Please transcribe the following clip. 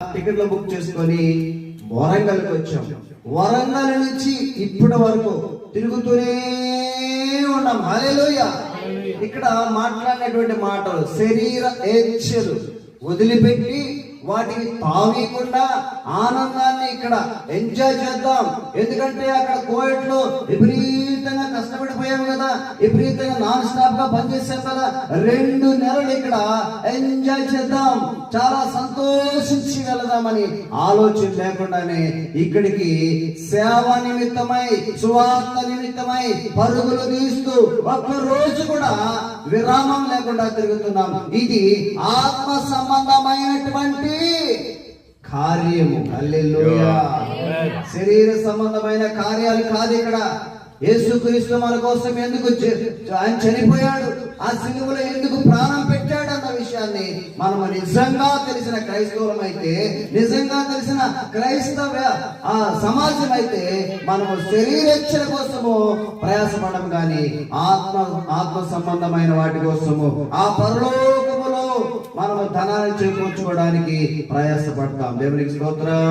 టికెట్లు బుక్ చేసుకొని వరంగల్కి వచ్చాం. వరంగల్ నుంచి ఇప్పటి వరకు తిరుగుతూనే ఉన్నాం. హల్లెలూయా. ఇక్కడ మాట్లాడినటువంటి మాటలు శరీర ఏచ్ఛలు వదిలిపెట్టి వాటికి తావీకుండా ఆనందాన్ని ఇక్కడ ఎంజాయ్ చేద్దాం. ఎందుకంటే అక్కడ కోవిడ్ లో విపరీతంగా కష్టపడిపోయాం కదా, విపరీతంగా నాన్ స్టాప్ గా పనిచేసాం కదా. 2 నెలలు ఇక్కడ ఎంజాయ్ చేద్దాం, చాలా సంతోషించి వెళదామని ఆలోచన లేకుండానే ఇక్కడికి సేవ నిమిత్తమై, సువార్త నిమిత్తమై పరుగులు తీస్తూ ఒక్క రోజు కూడా విరామం లేకుండా తిరుగుతున్నాం. ఇది ఆత్మ సంబంధమైనటువంటి కార్యము. హల్లెలూయా. శరీర సంబంధమైన కార్యాలు కాదు. ఇక్కడ యేసుక్రీస్తు మన కోసం ఎందుకు ఆయన చనిపోయాడు, ఆ సిలువలో ఎందుకు ప్రాణం పెట్టాడు అన్న విషయాన్ని మనము నిజంగా తెలిసిన క్రైస్తవులం అయితే, నిజంగా తెలిసిన క్రైస్తవ సమాజం అయితే మనము శరీరేచ్ఛల కోసము ప్రయాసపడం కానీ ఆత్మ సంబంధమైన వాటి కోసము ఆ పరలోకములో మనము ధనాన్ని చేకూర్చుకోవడానికి ప్రయాసపడతాం. దేవునికి స్తోత్రం.